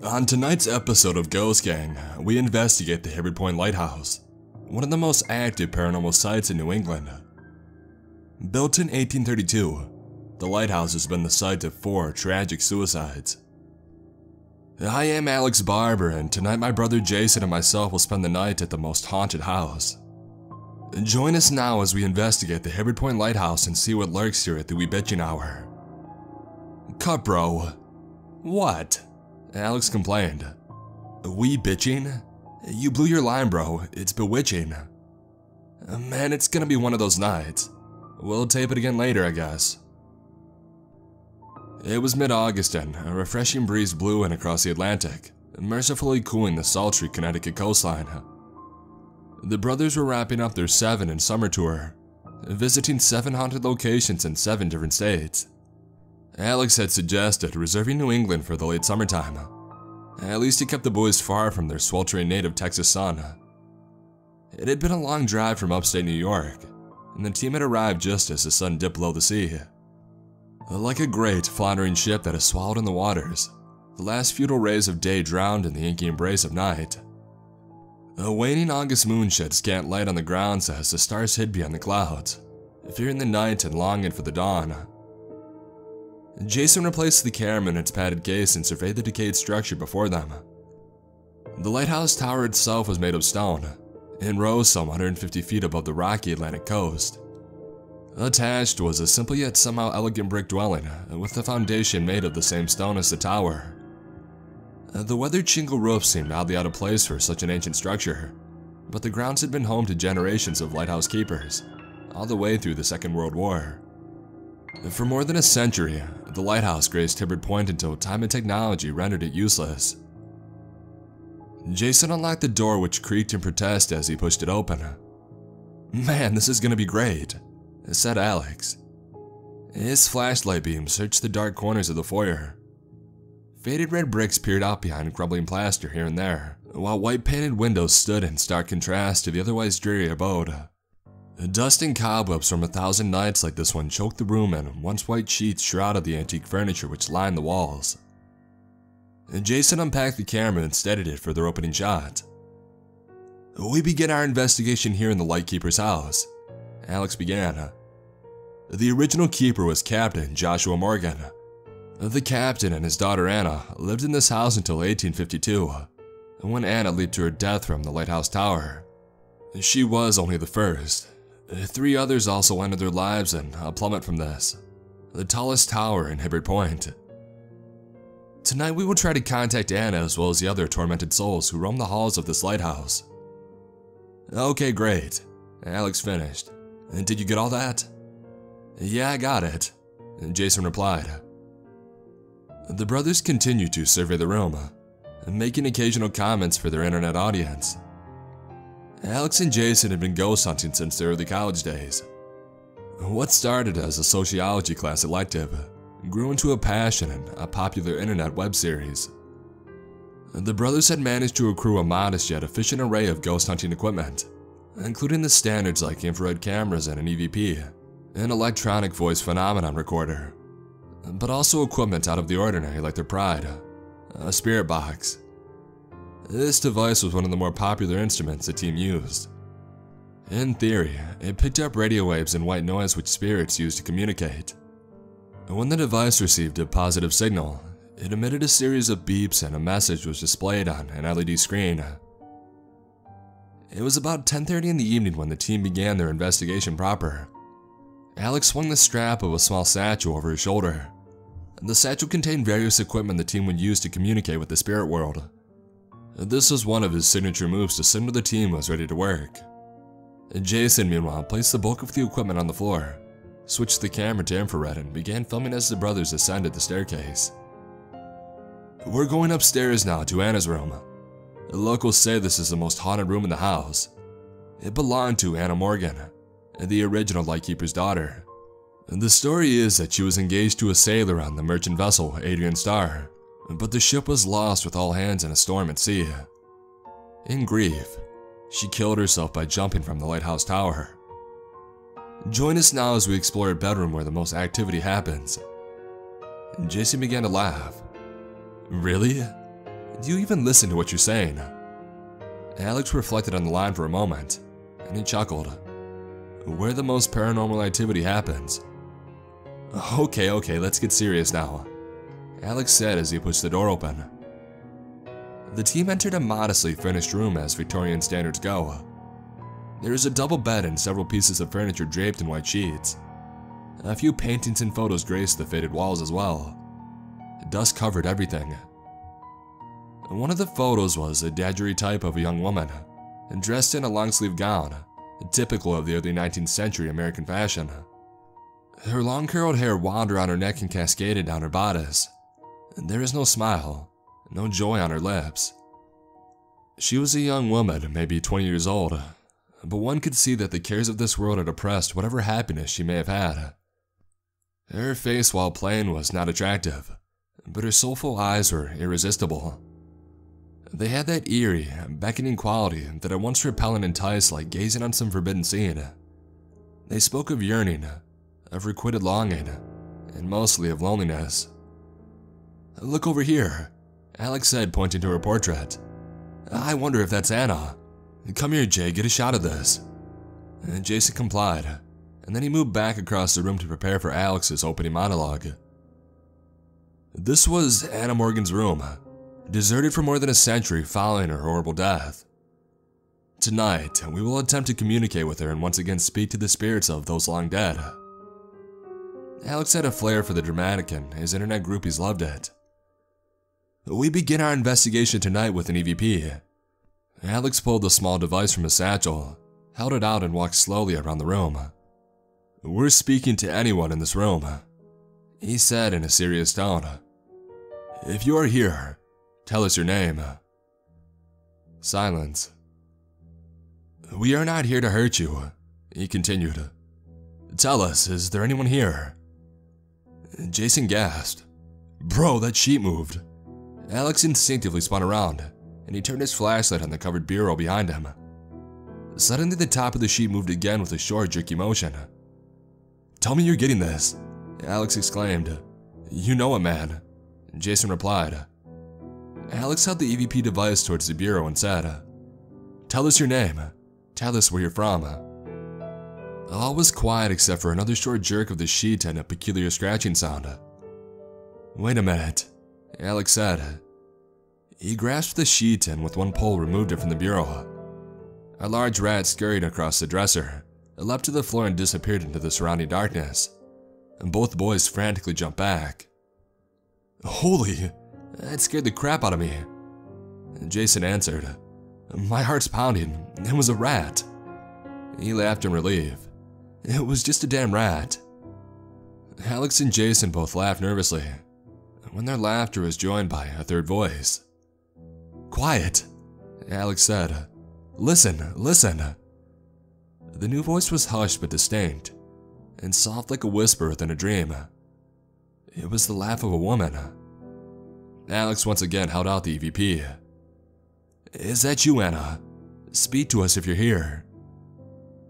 On tonight's episode of Ghost Gang, we investigate the Hibbert Point Lighthouse, one of the most active paranormal sites in New England. Built in 1832, the lighthouse has been the site of 4 tragic suicides. I am Alex Barber, and tonight my brother Jason and myself will spend the night at the most haunted house. Join us now as we investigate the Hibbert Point Lighthouse and see what lurks here at the wee bitchin' hour. Cut, bro. What? Alex complained. Wee bitching? You blew your line, bro. It's bewitching. Man, it's gonna be one of those nights. We'll tape it again later, I guess. It was mid-August and a refreshing breeze blew in across the Atlantic, mercifully cooling the sultry Connecticut coastline. The brothers were wrapping up their 7 and summer tour, visiting 7 haunted locations in 7 different states. Alex had suggested reserving New England for the late summertime. At least it kept the boys far from their sweltering native Texas sun. It had been a long drive from upstate New York, and the team had arrived just as the sun dipped below the sea. Like a great, floundering ship that is swallowed in the waters, the last futile rays of day drowned in the inky embrace of night. A waning August moon shed scant light on the grounds as the stars hid behind the clouds, fearing the night and longing for the dawn. Jason replaced the camera in its padded case and surveyed the decayed structure before them. The lighthouse tower itself was made of stone, and rose some 150 feet above the rocky Atlantic coast. Attached was a simple yet somehow elegant brick dwelling, with the foundation made of the same stone as the tower. The weathered shingle roof seemed oddly out of place for such an ancient structure, but the grounds had been home to generations of lighthouse keepers, all the way through the Second World War. For more than a century, the lighthouse graced Hibbert Point until time and technology rendered it useless. Jason unlocked the door, which creaked in protest as he pushed it open. "Man, this is gonna be great," said Alex. His flashlight beam searched the dark corners of the foyer. Faded red bricks peered out behind crumbling plaster here and there, while white painted windows stood in stark contrast to the otherwise dreary abode. Dust and cobwebs from 1,000 nights like this one choked the room, and once white sheets shrouded the antique furniture which lined the walls. Jason unpacked the camera and steadied it for their opening shot. "We begin our investigation here in the Lightkeeper's house," Alex began. The original keeper was Captain Joshua Morgan. The captain and his daughter Anna lived in this house until 1852, when Anna leaped to her death from the lighthouse tower. She was only the first. 3 others also ended their lives in a plummet from this, the tallest tower in Hibbert Point. Tonight we will try to contact Anna as well as the other tormented souls who roam the halls of this lighthouse. "Okay, great," Alex finished. "Did you get all that?" "Yeah, I got it," Jason replied. The brothers continued to survey the room, making occasional comments for their internet audience. Alex and Jason had been ghost hunting since their early college days. What started as a sociology class elective grew into a passion and a popular internet web series. The brothers had managed to accrue a modest yet efficient array of ghost hunting equipment, including the standards like infrared cameras and an EVP, an electronic voice phenomenon recorder, but also equipment out of the ordinary like their pride, a spirit box. This device was one of the more popular instruments the team used. In theory, it picked up radio waves and white noise which spirits used to communicate. When the device received a positive signal, it emitted a series of beeps and a message was displayed on an LED screen. It was about 10:30 in the evening when the team began their investigation proper. Alex swung the strap of a small satchel over his shoulder. The satchel contained various equipment the team would use to communicate with the spirit world. This was one of his signature moves to signal the team was ready to work. Jason, meanwhile, placed the bulk of the equipment on the floor, switched the camera to infrared, and began filming as the brothers ascended the staircase. "We're going upstairs now to Anna's room. The locals say this is the most haunted room in the house. It belonged to Anna Morgan, the original Lightkeeper's daughter. The story is that she was engaged to a sailor on the merchant vessel Adrian Star, but the ship was lost with all hands in a storm at sea. In grief, she killed herself by jumping from the lighthouse tower. Join us now as we explore a bedroom where the most activity happens." Jason began to laugh. "Really?" Do you even listen to what you're saying? Alex reflected on the line for a moment, and he chuckled. Where the most paranormal activity happens. Okay, let's get serious now, Alex said as he pushed the door open. The team entered a modestly furnished room as Victorian standards go. There is a double bed and several pieces of furniture draped in white sheets. A few paintings and photos graced the faded walls as well. Dust covered everything. One of the photos was a daggery type of a young woman, dressed in a long-sleeve gown, typical of the early 19th century American fashion. Her long curled hair wound around her neck and cascaded down her bodice. There is no smile, no joy on her lips. She was a young woman, maybe 20 years old, but one could see that the cares of this world had oppressed whatever happiness she may have had. Her face while plain was not attractive, but her soulful eyes were irresistible. They had that eerie, beckoning quality that at once repel and entice like gazing on some forbidden scene. They spoke of yearning, of requited longing, and mostly of loneliness. Look over here, Alex said, pointing to her portrait. I wonder if that's Anna. Come here, Jay, get a shot of this. Jason complied, and then he moved back across the room to prepare for Alex's opening monologue. This was Anna Morgan's room, deserted for more than a century following her horrible death. Tonight, we will attempt to communicate with her and once again speak to the spirits of those long dead. Alex had a flair for the dramatic and his internet groupies loved it. We begin our investigation tonight with an EVP. Alex pulled the small device from his satchel, held it out and walked slowly around the room. We're speaking to anyone in this room, he said in a serious tone. If you are here, tell us your name. Silence. We are not here to hurt you, he continued. Tell us, is there anyone here? Jason gasped. Bro, that sheet moved. Alex instinctively spun around, and he turned his flashlight on the covered bureau behind him. Suddenly the top of the sheet moved again with a short, jerky motion. Tell me you're getting this, Alex exclaimed. You know it, man, Jason replied. Alex held the EVP device towards the bureau and said, Tell us your name. Tell us where you're from. All was quiet except for another short jerk of the sheet and a peculiar scratching sound. Wait a minute, Alex said. He grasped the sheet and with one pull removed it from the bureau. A large rat scurried across the dresser, leapt to the floor and disappeared into the surrounding darkness. And both boys frantically jumped back. Holy, that scared the crap out of me. Jason answered. My heart's pounding, it was a rat. He laughed in relief. It was just a damn rat. Alex and Jason both laughed nervously, when their laughter was joined by a third voice. Quiet, Alex said. Listen, listen. The new voice was hushed but distinct, and soft like a whisper within a dream. It was the laugh of a woman. Alex once again held out the EVP. Is that you, Anna? Speak to us if you're here.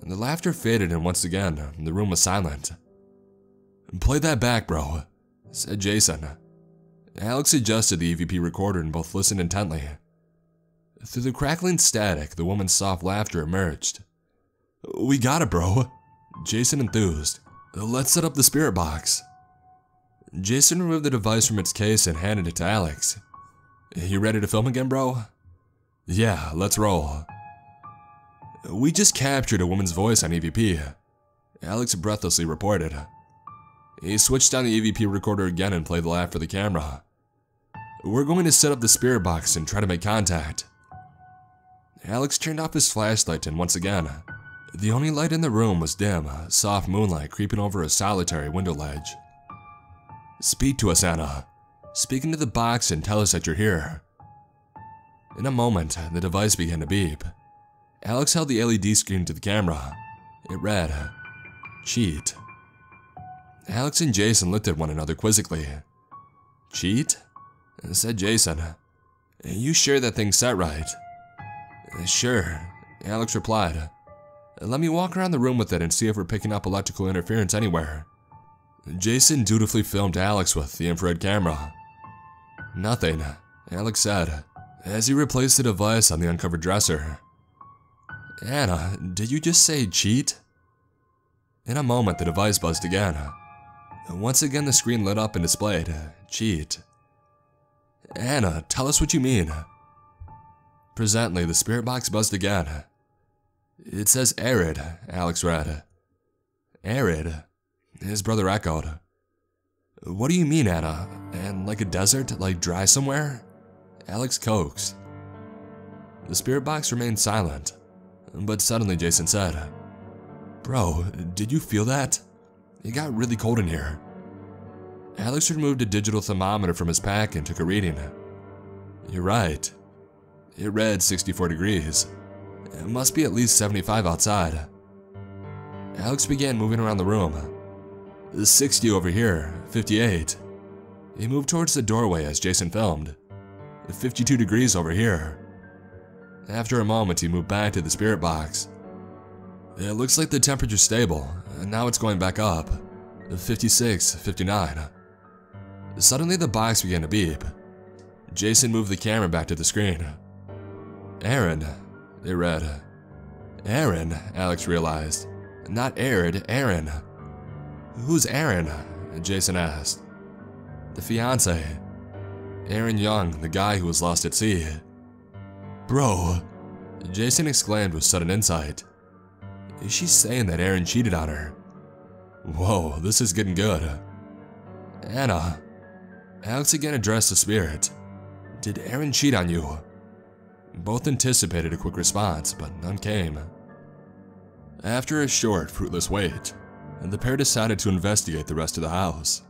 The laughter faded and once again, the room was silent. Play that back, bro, said Jason. Alex adjusted the EVP recorder and both listened intently. Through the crackling static, the woman's soft laughter emerged. We got it, bro, Jason enthused. Let's set up the spirit box. Jason removed the device from its case and handed it to Alex. You ready to film again, bro? Yeah, let's roll. We just captured a woman's voice on EVP, Alex breathlessly reported. He switched on the EVP recorder again and played the laugh for the camera. We're going to set up the spirit box and try to make contact. Alex turned off his flashlight and once again, the only light in the room was dim, soft moonlight creeping over a solitary window ledge. Speak to us, Anna. Speak into the box and tell us that you're here. In a moment, the device began to beep. Alex held the LED screen to the camera. It read, Cheat. Alex and Jason looked at one another quizzically. Cheat? Said Jason. You sure that thing's set right? Sure, Alex replied. Let me walk around the room with it and see if we're picking up electrical interference anywhere. Jason dutifully filmed Alex with the infrared camera. Nothing, Alex said. as he replaced the device on the uncovered dresser. Anna, did you just say cheat? In a moment, the device buzzed again. Once again, the screen lit up and displayed cheat. Anna, tell us what you mean. Presently, the spirit box buzzed again. It says arid, Alex read. Arid, his brother echoed. What do you mean, Anna? And like a desert, like dry somewhere? Alex coaxed. The spirit box remained silent, but suddenly Jason said, Bro, did you feel that? It got really cold in here. Alex removed a digital thermometer from his pack and took a reading. You're right. It read 64 degrees. It must be at least 75 outside. Alex began moving around the room. 60 over here, 58. He moved towards the doorway as Jason filmed. 52 degrees over here. After a moment, he moved back to the spirit box. It looks like the temperature's stable, and now it's going back up. 56, 59. Suddenly, the box began to beep. Jason moved the camera back to the screen. Aaron, it read. Aaron, Alex realized. Not arid, Aaron. Who's Aaron? Jason asked. The fiancé. Aaron Young, the guy who was lost at sea. Bro, Jason exclaimed with sudden insight. Is she saying that Aaron cheated on her? Whoa, this is getting good. Anna. Alex again addressed the spirit. Did Aaron cheat on you? Both anticipated a quick response, but none came. After a short, fruitless wait, the pair decided to investigate the rest of the house.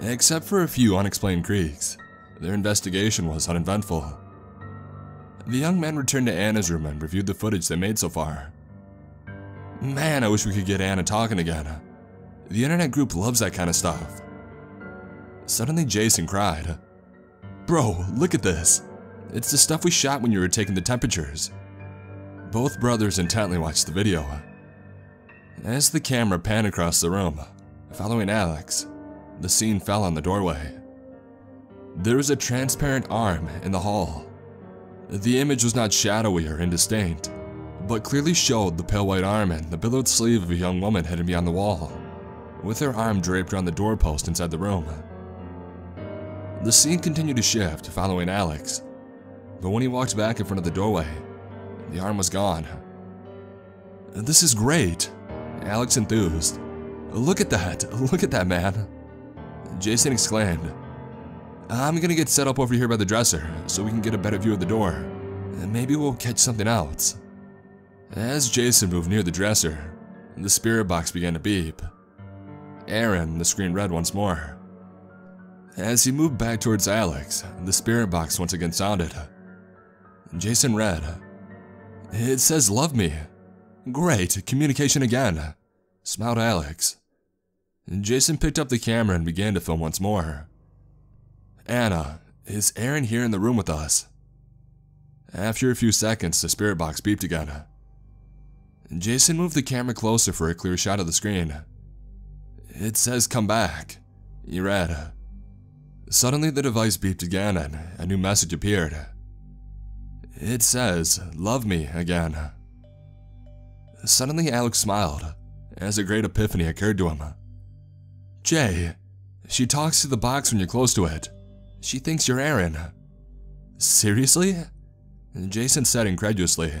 Except for a few unexplained creaks, their investigation was uneventful. The young men returned to Anna's room and reviewed the footage they made so far. Man, I wish we could get Anna talking again. The internet group loves that kind of stuff. Suddenly Jason cried, Bro, look at this. It's the stuff we shot when you were taking the temperatures. Both brothers intently watched the video. As the camera panned across the room, following Alex, the scene fell on the doorway. There was a transparent arm in the hall. The image was not shadowy or indistinct, but clearly showed the pale white arm and the billowed sleeve of a young woman hidden beyond the wall, with her arm draped around the doorpost inside the room. The scene continued to shift, following Alex, but when he walked back in front of the doorway, the arm was gone. This is great, Alex enthused. Look at that, man. Jason exclaimed. I'm gonna get set up over here by the dresser, so we can get a better view of the door, and maybe we'll catch something else. As Jason moved near the dresser, the spirit box began to beep. Aaron, the screen read once more. As he moved back towards Alex, the spirit box once again sounded. Jason read, It says love me. Great, communication again, smiled Alex. Jason picked up the camera and began to film once more. Anna, is Aaron here in the room with us? After a few seconds, the spirit box beeped again. Jason moved the camera closer for a clear shot of the screen. It says come back, he read. Suddenly the device beeped again and a new message appeared. It says, love me again. Suddenly Alex smiled, as a great epiphany occurred to him. Jay, she talks to the box when you're close to it. She thinks you're Aaron. Seriously? Jason said incredulously.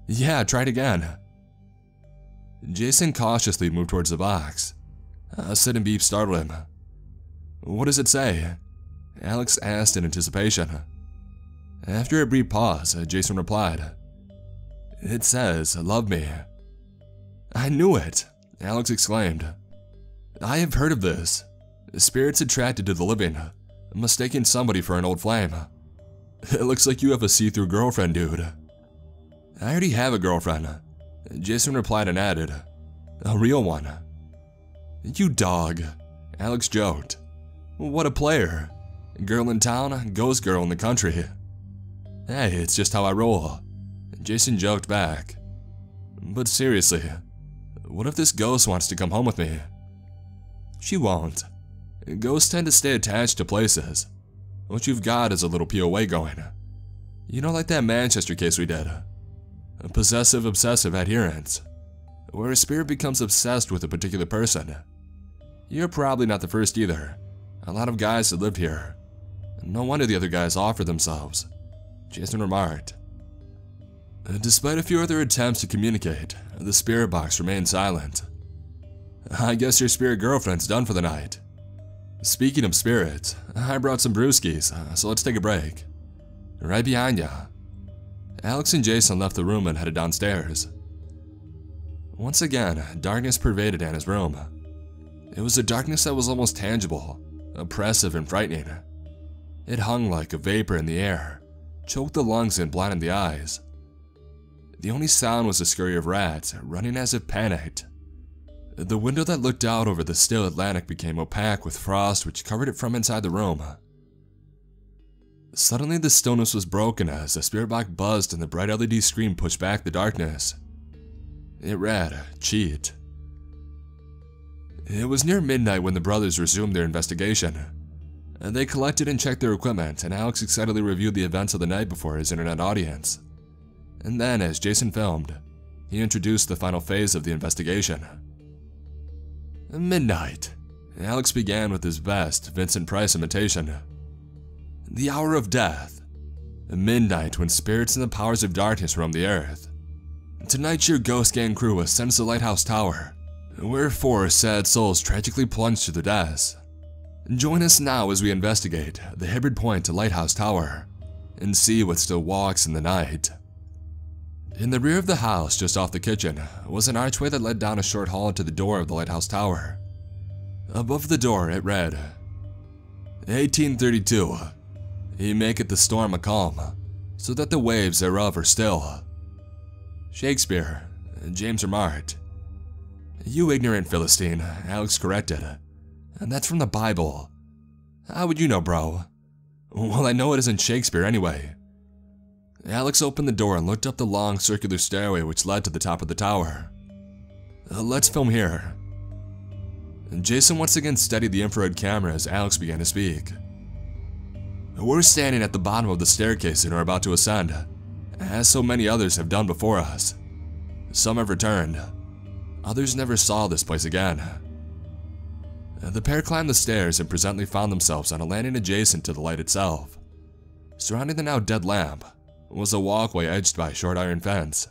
Yeah, try it again. Jason cautiously moved towards the box. A sudden beep startled him. What does it say? Alex asked in anticipation. After a brief pause, Jason replied. It says, love me. I knew it, Alex exclaimed. I have heard of this. Spirits attracted to the living, mistaking somebody for an old flame. It looks like you have a see-through girlfriend, dude. I already have a girlfriend, Jason replied and added, a real one. You dog, Alex joked. What a player. Girl in town, ghost girl in the country. Hey, it's just how I roll, Jason joked back. But seriously, what if this ghost wants to come home with me? She won't. Ghosts tend to stay attached to places. What you've got is a little POA going. You know, like that Manchester case we did. A possessive-obsessive adherence, where a spirit becomes obsessed with a particular person. You're probably not the first either. A lot of guys that lived here. No wonder the other guys offered themselves, Jason remarked. Despite a few other attempts to communicate, the spirit box remained silent. I guess your spirit girlfriend's done for the night. Speaking of spirits, I brought some brewskis, so let's take a break. Right behind ya. Alex and Jason left the room and headed downstairs. Once again, darkness pervaded Anna's room. It was a darkness that was almost tangible, oppressive and frightening. It hung like a vapor in the air, choked the lungs and blinded the eyes. The only sound was the scurry of rats, running as if panicked. The window that looked out over the still Atlantic became opaque with frost which covered it from inside the room. Suddenly the stillness was broken as the spirit box buzzed and the bright LED screen pushed back the darkness. It read, "Cheat." It was near midnight when the brothers resumed their investigation. They collected and checked their equipment, and Alex excitedly reviewed the events of the night before his internet audience. And then, as Jason filmed, he introduced the final phase of the investigation. Midnight. Alex began with his best Vincent Price imitation. The hour of death. Midnight, when spirits and the powers of darkness roam the earth. Tonight your Ghost Gang crew ascends the lighthouse tower, where 4 sad souls tragically plunge to their deaths. Join us now as we investigate the Hibbard Point Lighthouse Tower and see what still walks in the night. In the rear of the house, just off the kitchen, was an archway that led down a short hall to the door of the lighthouse tower. Above the door, it read, 1832. He maketh the storm a calm, so that the waves thereof are still. Shakespeare, James remarked. You ignorant Philistine, Alex corrected. And that's from the Bible. How would you know, bro? Well, I know it isn't Shakespeare anyway. Alex opened the door and looked up the long circular stairway which led to the top of the tower. Let's film here. Jason once again steadied the infrared camera as Alex began to speak. We're standing at the bottom of the staircase and are about to ascend, as so many others have done before us. Some have returned. Others never saw this place again. The pair climbed the stairs and presently found themselves on a landing adjacent to the light itself. Surrounding the now dead lamp was a walkway edged by a short iron fence.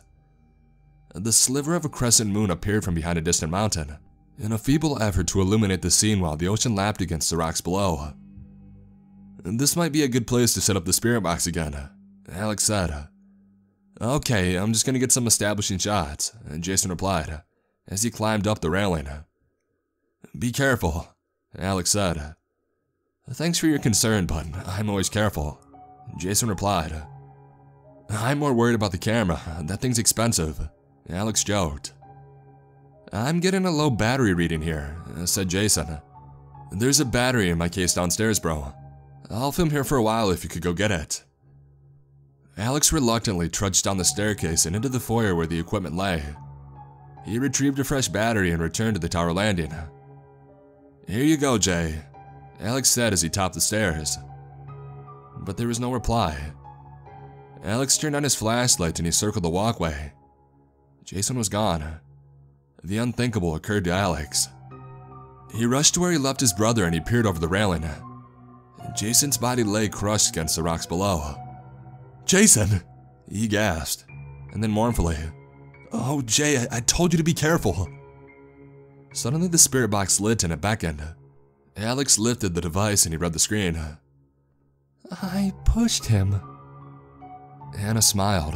The sliver of a crescent moon appeared from behind a distant mountain, in a feeble effort to illuminate the scene while the ocean lapped against the rocks below. This might be a good place to set up the spirit box again, Alex said. Okay, I'm just gonna get some establishing shots, Jason replied, as he climbed up the railing. Be careful, Alex said. Thanks for your concern, but I'm always careful, Jason replied. I'm more worried about the camera. That thing's expensive, Alex joked. I'm getting a low battery reading here, said Jason. There's a battery in my case downstairs, bro. I'll film here for a while if you could go get it. Alex reluctantly trudged down the staircase and into the foyer where the equipment lay. He retrieved a fresh battery and returned to the tower landing. Here you go, Jay, Alex said as he topped the stairs. But there was no reply. Alex turned on his flashlight and he circled the walkway. Jason was gone. The unthinkable occurred to Alex. He rushed to where he left his brother and he peered over the railing. Jason's body lay crushed against the rocks below. Jason! He gasped, and then mournfully, Oh, Jay, I told you to be careful. Suddenly the spirit box lit and it beckoned. Alex lifted the device and he read the screen. I pushed him. Anna smiled.